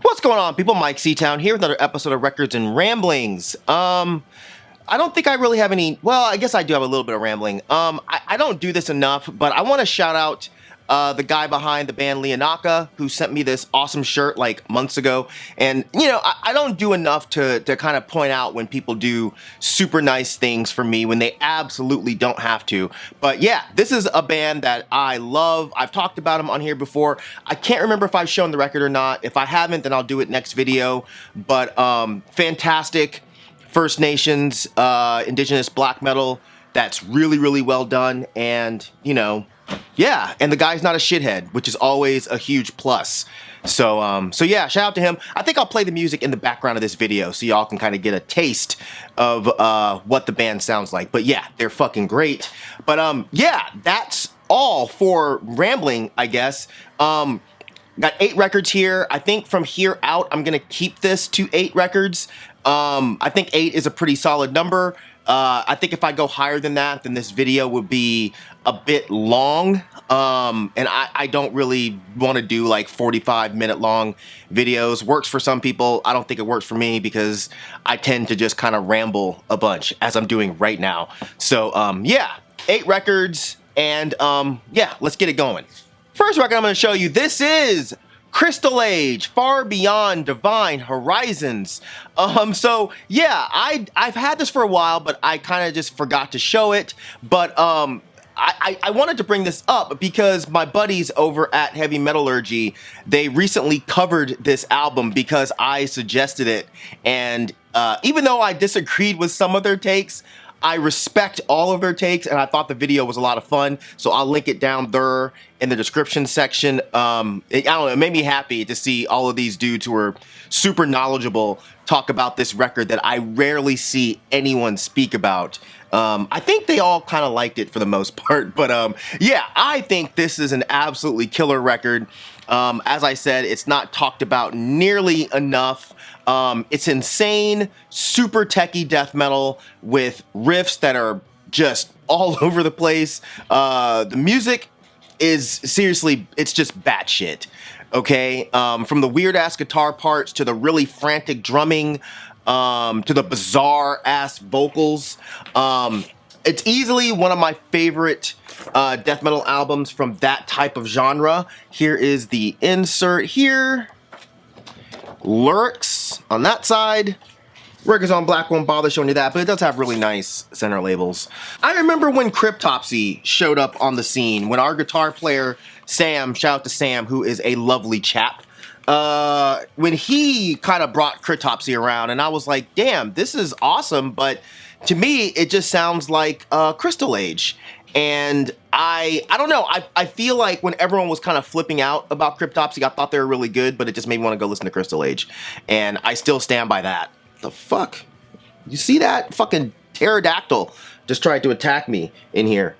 What's going on, people? Mike C-Town here with another episode of Records and Ramblings. I don't think I really have any. Well, I guess I do have a little bit of rambling. I don't do this enough, but I want to shout out the guy behind the band Leonaka, who sent me this awesome shirt like months ago. And you know, I don't do enough to kind of point out when people do super nice things for me when they absolutely don't have to. But yeah, this is a band that I love. I've talked about them on here before. I can't remember if I've shown the record or not. If I haven't, then I'll do it next video. But fantastic First Nations, indigenous black metal that's really, really well done. And, you know, yeah, and the guy's not a shithead, which is always a huge plus. So yeah, shout out to him. I think I'll play the music in the background of this video so y'all can kind of get a taste of what the band sounds like. But yeah, they're fucking great. But yeah, that's all for rambling, I guess. Got 8 records here. I think from here out, I'm gonna keep this to 8 records. I think 8 is a pretty solid number. I think if I go higher than that, then this video would be a bit long. And I don't really want to do like 45-minute long videos. Works for some people. I don't think it works for me because I tend to just kind of ramble a bunch as I'm doing right now. So, yeah, 8 records and, yeah, let's get it going. First record I'm going to show you, this is Crystal Age, Far Beyond Divine Horizons. So yeah, I've had this for a while, but I kind of just forgot to show it. But I wanted to bring this up because my buddies over at Heavy Metallurgy, they recently covered this album because I suggested it. And even though I disagreed with some of their takes, I respect all of their takes, and I thought the video was a lot of fun, so I'll link it down there in the description section. I don't know, it made me happy to see all of these dudes who are super knowledgeable talk about this record that I rarely see anyone speak about. I think they all kind of liked it for the most part, but yeah, I think this is an absolutely killer record. As I said, it's not talked about nearly enough. It's insane, super techie death metal with riffs that are just all over the place. The music is seriously, it's just batshit, okay? From the weird-ass guitar parts to the really frantic drumming, to the bizarre-ass vocals. It's easily one of my favorite death metal albums from that type of genre. Here is the insert here. Lyrics on that side. Records on black, won't bother showing you that, but it does have really nice center labels. I remember when Cryptopsy showed up on the scene, when our guitar player, Sam, shout out to Sam, who is a lovely chap, when he kind of brought Cryptopsy around, and I was like, damn, this is awesome, but to me, it just sounds like Crystal Age. And I don't know, I feel like when everyone was kind of flipping out about Cryptopsy, I thought they were really good, but it just made me want to go listen to Crystal Age. And I still stand by that. The fuck? You see that? Fucking pterodactyl just tried to attack me in here.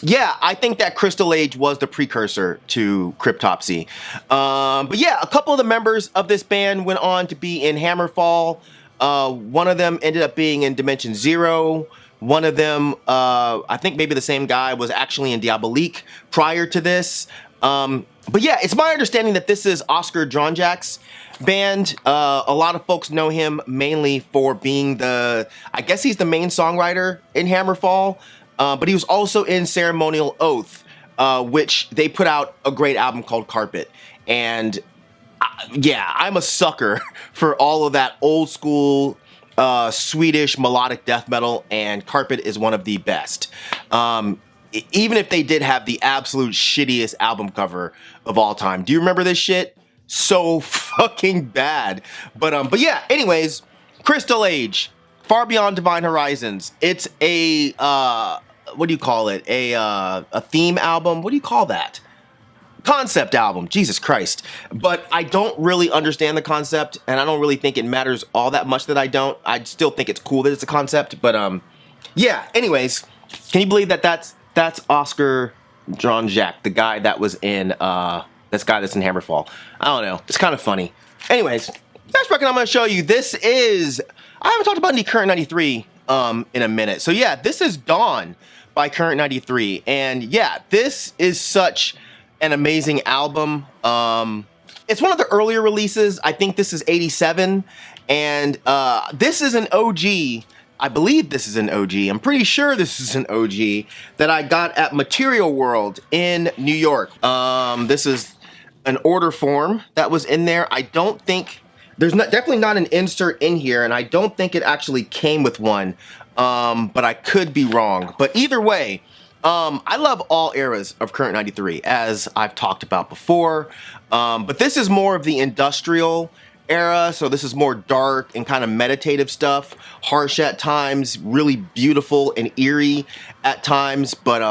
Yeah, I think that Crystal Age was the precursor to Cryptopsy. But yeah, a couple of the members of this band went on to be in Hammerfall. One of them ended up being in Dimension Zero. One of them, I think maybe the same guy, was actually in Diabolique prior to this. But yeah, it's my understanding that this is Oscar Dronjak's band. A lot of folks know him mainly for being I guess he's the main songwriter in Hammerfall, but he was also in Ceremonial Oath, which they put out a great album called Carpet. And yeah, I'm a sucker for all of that old school Swedish melodic death metal, and Carpet is one of the best. Even if they did have the absolute shittiest album cover of all time. Do you remember this shit? So fucking bad. But yeah, anyways, Crystal Age, Far Beyond Divine Horizons. It's a what do you call it? A theme album. What do you call that? Concept album, Jesus Christ. But I don't really understand the concept, and I don't really think it matters all that much that I don't. I still think it's cool that it's a concept, but yeah, anyways, can you believe that that's Oscar Dronjak, the guy that was in, this guy that's in Hammerfall. I don't know, it's kind of funny. Anyways, next record I'm going to show you, this is, I haven't talked about any Current 93 in a minute. So yeah, this is Dawn by Current 93, and yeah, this is such an amazing album. It's one of the earlier releases. I think this is 87, and this is an OG. I believe this is an OG. I'm pretty sure this is an OG that I got at Material World in New York. This is an order form that was in there. I don't think, definitely not an insert in here, and I don't think it actually came with one, but I could be wrong. But either way, I love all eras of Current 93, as I've talked about before, but this is more of the industrial era, so this is more dark and kind of meditative stuff, harsh at times, really beautiful and eerie at times, but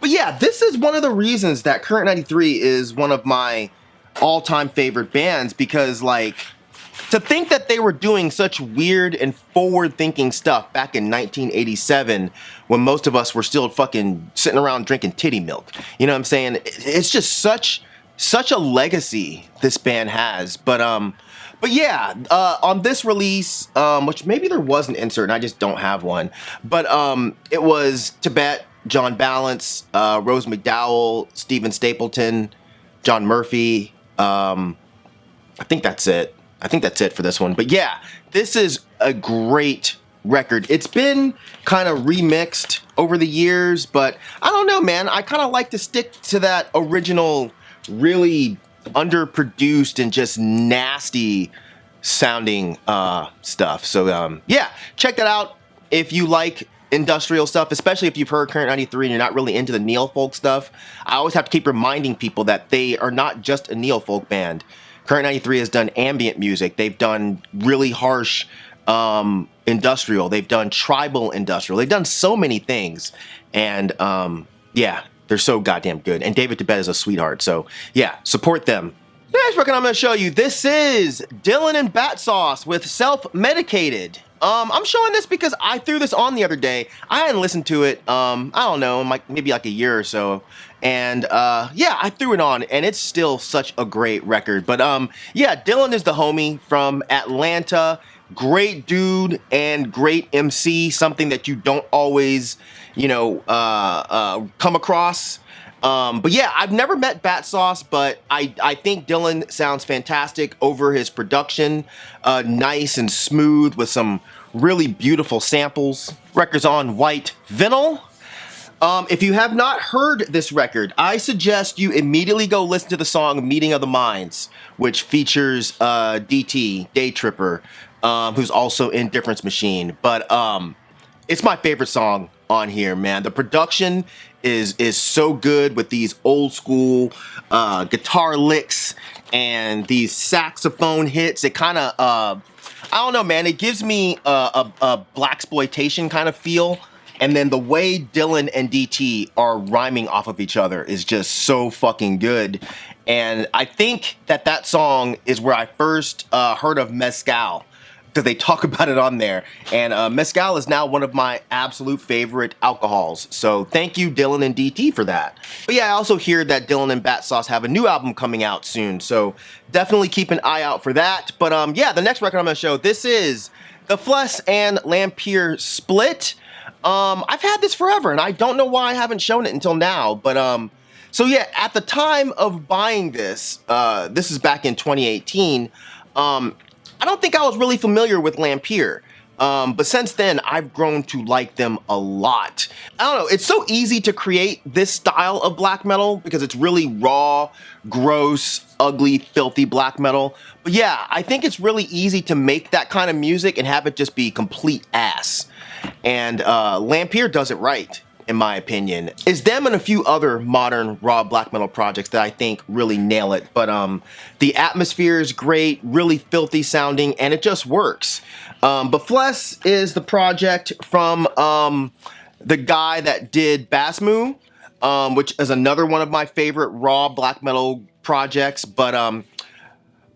yeah, this is one of the reasons that Current 93 is one of my all-time favorite bands, because like, to think that they were doing such weird and forward-thinking stuff back in 1987 when most of us were still fucking sitting around drinking titty milk. You know what I'm saying? It's just such a legacy this band has. But yeah, on this release, which maybe there was an insert and I just don't have one, but it was Tibet, John Balance, Rose McDowell, Stephen Stapleton, John Murphy. I think that's it. I think that's it for this one. But yeah, this is a great record. It's been kind of remixed over the years, but I don't know, man. I kind of like to stick to that original, really underproduced and just nasty sounding stuff. So yeah, check that out if you like industrial stuff, especially if you've heard Current 93 and you're not really into the neo-folk stuff. I always have to keep reminding people that they are not just a neo-folk band. Current 93 has done ambient music. They've done really harsh industrial. They've done tribal industrial. They've done so many things. And yeah, they're so goddamn good. And David Tibet is a sweetheart. So yeah, support them. The next record I'm going to show you, this is Dillon and Batsauce with Self-Medicated. I'm showing this because I threw this on the other day. I hadn't listened to it, I don't know, maybe like a year or so. And yeah, I threw it on, and it's still such a great record. But yeah, Dillon is the homie from Atlanta. Great dude and great MC, something that you don't always, you know, come across. But yeah, I've never met Batsauce, but I think Dillon sounds fantastic over his production. Nice and smooth with some really beautiful samples. Record's on white vinyl. If you have not heard this record, I suggest you immediately go listen to the song Meeting of the Minds, which features DT, Day Tripper, who's also in Difference Machine. But it's my favorite song on here, man. The production is so good with these old school guitar licks and these saxophone hits. It kind of, I don't know, man. It gives me a blaxploitation kind of feel. And then the way Dillon and DT are rhyming off of each other is just so fucking good. And I think that song is where I first heard of Mezcal, because they talk about it on there. And Mezcal is now one of my absolute favorite alcohols. So thank you, Dillon and DT, for that. But yeah, I also hear that Dillon and Batsauce have a new album coming out soon. So definitely keep an eye out for that. But yeah, the next record I'm going to show, this is the Fless and Lampir split. I've had this forever, and I don't know why I haven't shown it until now, but, so yeah, at the time of buying this, this is back in 2018, I don't think I was really familiar with Lampir, but since then, I've grown to like them a lot. I don't know, it's so easy to create this style of black metal, because it's really raw, gross, ugly, filthy black metal, but yeah, I think it's really easy to make that kind of music and have it just be complete ass. And Lampir does it right, in my opinion. It's them and a few other modern raw black metal projects that I think really nail it. But the atmosphere is great, really filthy sounding, and it just works. But Fless is the project from the guy that did Basmu, which is another one of my favorite raw black metal projects. But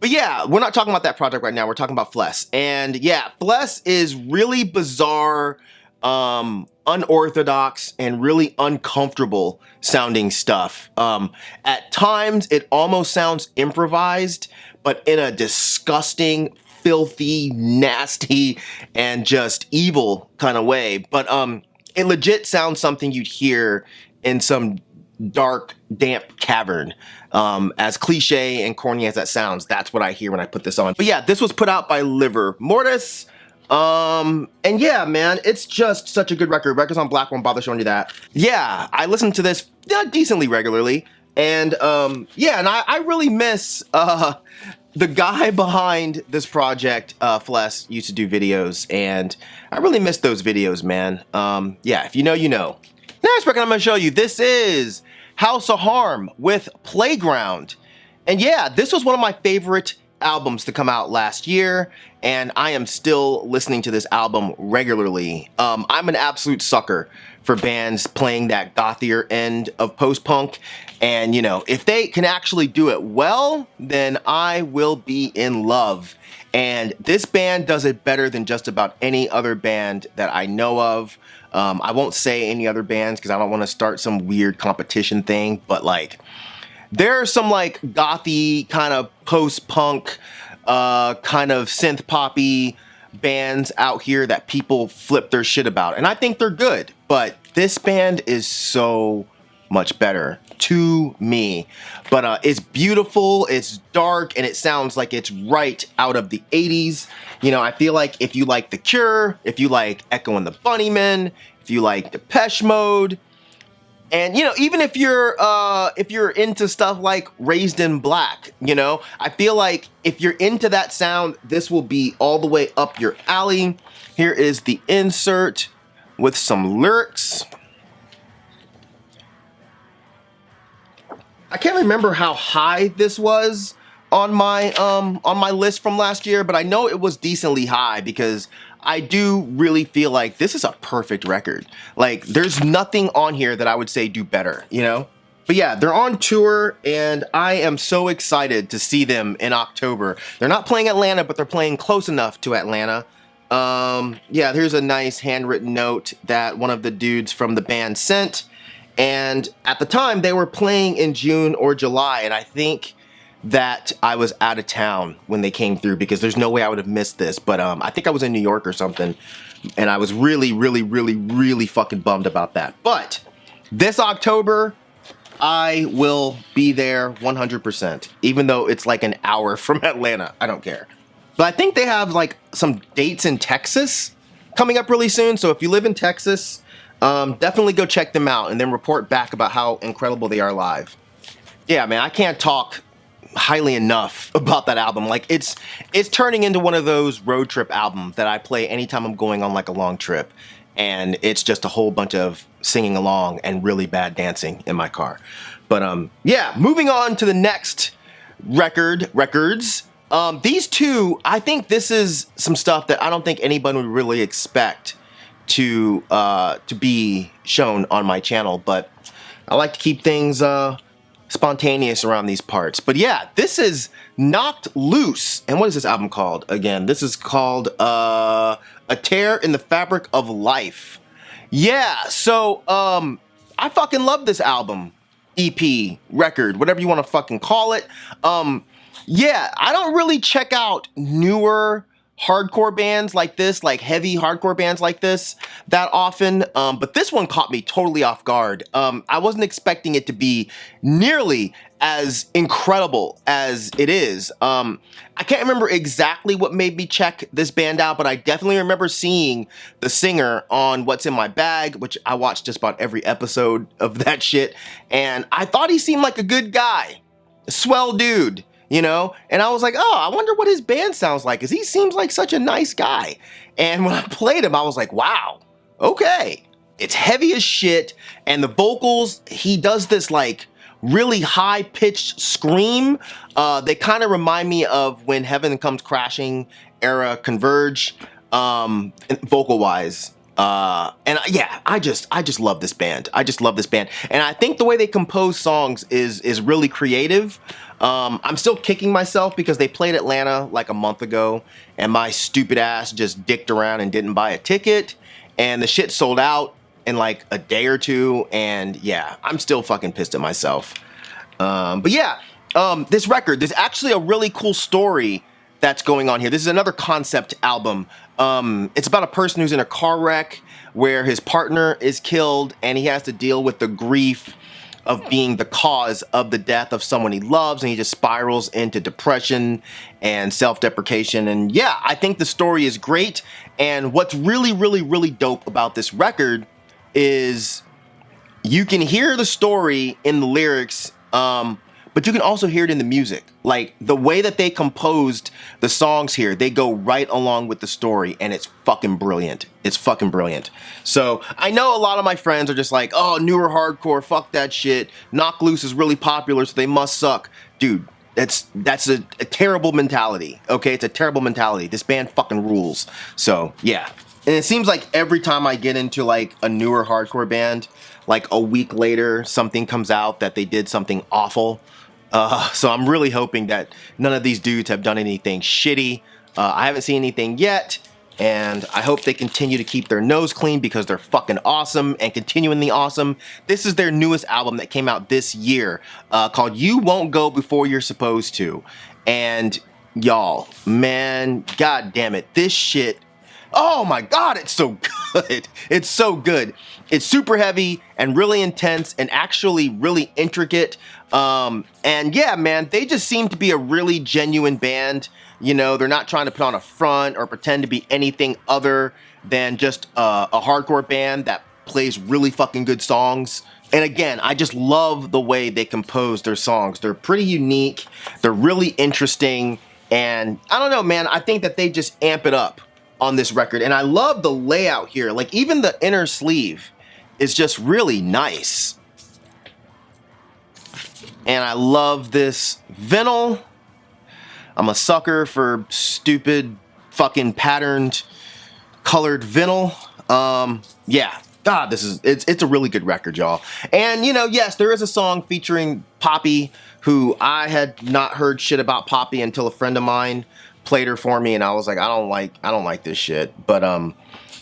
yeah, we're not talking about that project right now. We're talking about Fless. And yeah, Fless is really bizarre, unorthodox, and really uncomfortable sounding stuff. At times, it almost sounds improvised, but in a disgusting, filthy, nasty, and just evil kind of way. But it legit sounds something you'd hear in some dark, damp cavern. As cliche and corny as that sounds, that's what I hear when I put this on. But yeah, this was put out by Liver Mortis. And yeah, man, it's just such a good record. Records on Black won't bother showing you that. Yeah, I listen to this decently regularly. And yeah, and I really miss the guy behind this project. Fless used to do videos, and I really miss those videos, man. Yeah, if you know, you know. Next record I'm gonna show you, this is House of Harm with Playground. And yeah, this was one of my favorite albums to come out last year, and I am still listening to this album regularly. I'm an absolute sucker for bands playing that gothier end of post-punk, and you know, if they can actually do it well, then I will be in love. And this band does it better than just about any other band that I know of. I won't say any other bands because I don't want to start some weird competition thing, but like, there are some like gothy kind of post-punk, kind of synth poppy bands out here that people flip their shit about, and I think they're good, but this band is so much better to me. But it's beautiful, it's dark, and it sounds like it's right out of the 80s. You know, I feel like if you like The Cure, if you like Echo and the Bunnymen, if you like Depeche Mode, and you know, even if you're into stuff like Raised in Black, you know, I feel like if you're into that sound, this will be all the way up your alley. Here is the insert with some lyrics. I can't remember how high this was on my list from last year, but I know it was decently high because I do really feel like this is a perfect record. Like, there's nothing on here that I would say do better, you know? But yeah, they're on tour, and I am so excited to see them in October. They're not playing Atlanta, but they're playing close enough to Atlanta. Yeah, here's a nice handwritten note that one of the dudes from the band sent. And at the time, they were playing in June or July, and I think that I was out of town when they came through because there's no way I would have missed this. But I think I was in New York or something, and I was really, really, really, really fucking bummed about that. But this October, I will be there 100%, even though it's like an hour from Atlanta. I don't care. But I think they have like some dates in Texas coming up really soon. So if you live in Texas, definitely go check them out and then report back about how incredible they are live. Yeah, man, I can't talk highly enough about that album. Like, it's turning into one of those road trip albums that I play anytime I'm going on like a long trip, and it's just a whole bunch of singing along and really bad dancing in my car. But yeah, moving on to the next records. These two, I think this is some stuff that I don't think anybody would really expect to be shown on my channel, but I like to keep things spontaneous around these parts. But yeah, this is Knocked Loose. And what is this album called again? This is called A Tear in the Fabric of Life. Yeah, so I fucking love this album, EP, record, whatever you want to fucking call it. Yeah, I don't really check out newer hardcore bands like this, like heavy hardcore bands like this that often, but this one caught me totally off guard. I wasn't expecting it to be nearly as incredible as it is. I can't remember exactly what made me check this band out, but I definitely remember seeing the singer on What's in My Bag, which I watched just about every episode of that shit, and I thought he seemed like a good guy, a swell dude, you know? And I was like, oh, I wonder what his band sounds like, because he seems like such a nice guy. And when I played him, I was like, wow, okay. It's heavy as shit, and the vocals, he does this like really high-pitched scream. They kind of remind me of when Heaven Comes Crashing era Converge, vocal-wise. And yeah, I just love this band. I just love this band. And I think the way they compose songs is really creative. I'm still kicking myself because they played Atlanta like a month ago, and my stupid ass just dicked around and didn't buy a ticket, and the shit sold out in like a day or two, and yeah, I'm still fucking pissed at myself. But yeah, this record, there's actually a really cool story that's going on here. This is another concept album. It's about a person who's in a car wreck where his partner is killed, and he has to deal with the grief of being the cause of the death of someone he loves, and he just spirals into depression and self-deprecation. And yeah, I think the story is great. And what's really, really, really dope about this record is you can hear the story in the lyrics, but you can also hear it in the music. Like, the way that they composed the songs here, they go right along with the story, and it's fucking brilliant. It's fucking brilliant. So, I know a lot of my friends are just like, oh, newer hardcore, fuck that shit. Knock Loose is really popular, so they must suck. Dude, that's a terrible mentality, okay? It's a terrible mentality. This band fucking rules. So, yeah. And it seems like every time I get into, like, a newer hardcore band, like, a week later, something comes out that they did something awful. So I'm really hoping that none of these dudes have done anything shitty. I haven't seen anything yet, and I hope they continue to keep their nose clean because they're fucking awesome and continually awesome. This is their newest album that came out this year, called You Won't Go Before You're Supposed To. And y'all, man, god damn it, this shit, oh my god, it's so good. It's so good. It's super heavy and really intense and actually really intricate. And yeah, man, they just seem to be a really genuine band. You know, they're not trying to put on a front or pretend to be anything other than just a hardcore band that plays really fucking good songs. And again, I just love the way they compose their songs. They're pretty unique. They're really interesting. And I don't know, man, I think that they just amp it up on this record. And I love the layout here. Like, even the inner sleeve is just really nice. And I love this vinyl. I'm a sucker for stupid fucking patterned colored vinyl. Yeah, god, it's a really good record, y'all. And you know, yes, there is a song featuring Poppy, who I had not heard shit about Poppy until a friend of mine played her for me, and I was like, I don't like this shit. But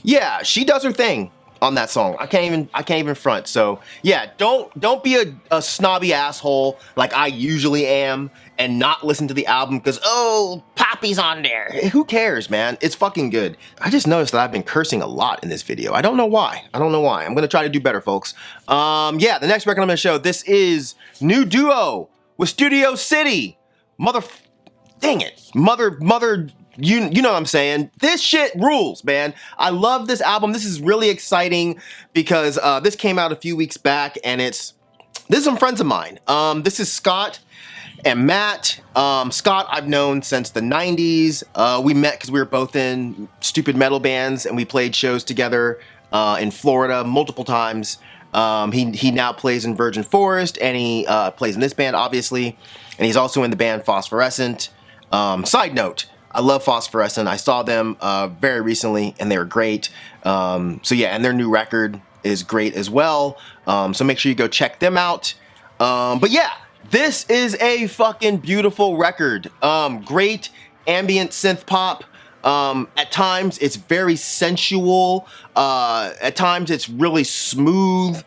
yeah, she does her thing on that song. I can't even front. So yeah, don't be a snobby asshole like I usually am and not listen to the album because, oh, Poppy's on there. Who cares, man? It's fucking good. I just noticed that I've been cursing a lot in this video. I don't know why. I'm gonna try to do better, folks. Yeah, the next record I'm gonna show, this is new duo with Studio City. Dang it. You know what I'm saying? This shit rules, man. I love this album. This is really exciting because this came out a few weeks back, and this is some friends of mine. This is Scott and Matt. Scott I've known since the 90s. We met because we were both in stupid metal bands, and we played shows together in Florida multiple times. He now plays in Virgin Forest, and he plays in this band, obviously, and he's also in the band Phosphorescent. Side note, I love Phosphorescent. I saw them very recently, and they were great. So yeah, and their new record is great as well. So make sure you go check them out. But yeah, this is a fucking beautiful record. Great ambient synth pop. At times, it's very sensual. At times, it's really smooth.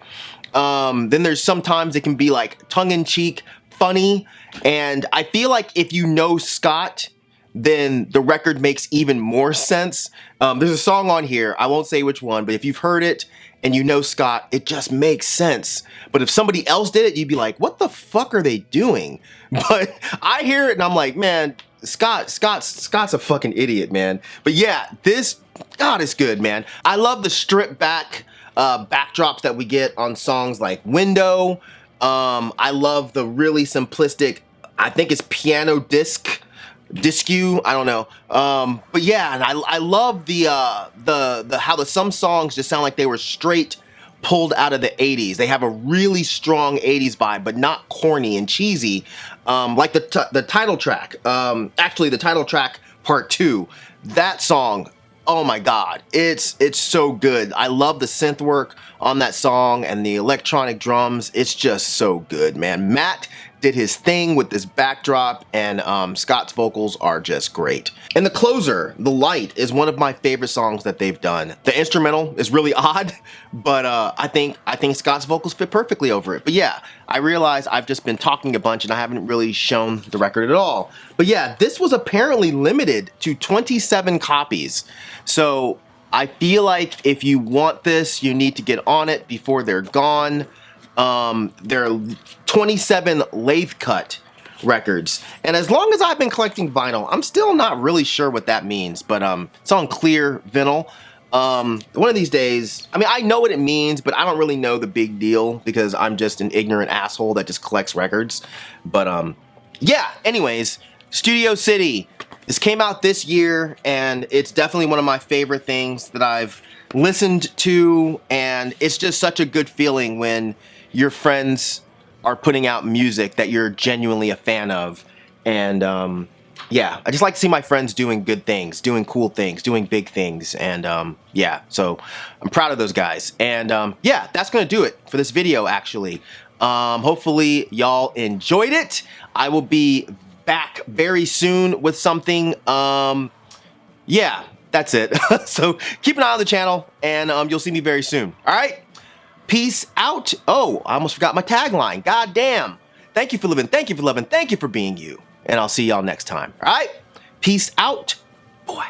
Then there's sometimes it can be like tongue-in-cheek, funny. And I feel like if you know Scott, then the record makes even more sense. There's a song on here, I won't say which one, but if you've heard it and you know Scott, it just makes sense. But if somebody else did it, you'd be like, what the fuck are they doing? But I hear it and I'm like, man, Scott's a fucking idiot, man. But yeah, God, it's good, man. I love the stripped back backdrops that we get on songs like Window. I love the really simplistic, I think it's piano discu, I don't know. But yeah, and I love the how some songs just sound like they were straight pulled out of the 80s. They have a really strong 80s vibe, but not corny and cheesy. Like the title track, actually the title track part 2, that song, oh my god, it's so good. I love the synth work on that song and the electronic drums. It's just so good, man. Matt did his thing with this backdrop, and Scott's vocals are just great. And the closer, The Light, is one of my favorite songs that they've done. The instrumental is really odd, but I think Scott's vocals fit perfectly over it. But yeah, I realize I've just been talking a bunch and I haven't really shown the record at all. But yeah, this was apparently limited to 27 copies. So I feel like if you want this, you need to get on it before they're gone. They're 27 lathe cut records. And as long as I've been collecting vinyl, I'm still not really sure what that means, but it's on clear vinyl. One of these days, I mean, I know what it means, but I don't really know the big deal because I'm just an ignorant asshole that just collects records. But yeah, anyways, Studio City. This came out this year, and it's definitely one of my favorite things that I've listened to, and it's just such a good feeling when your friends are putting out music that you're genuinely a fan of. And yeah, I just like to see my friends doing good things, doing cool things, doing big things. And yeah, so I'm proud of those guys. And yeah, that's gonna do it for this video, actually. Hopefully y'all enjoyed it. I will be back very soon with something. Yeah, that's it. So keep an eye on the channel, and you'll see me very soon. All right? Peace out. Oh, I almost forgot my tagline. God damn. Thank you for living. Thank you for loving. Thank you for being you. And I'll see y'all next time. All right? Peace out. Boy.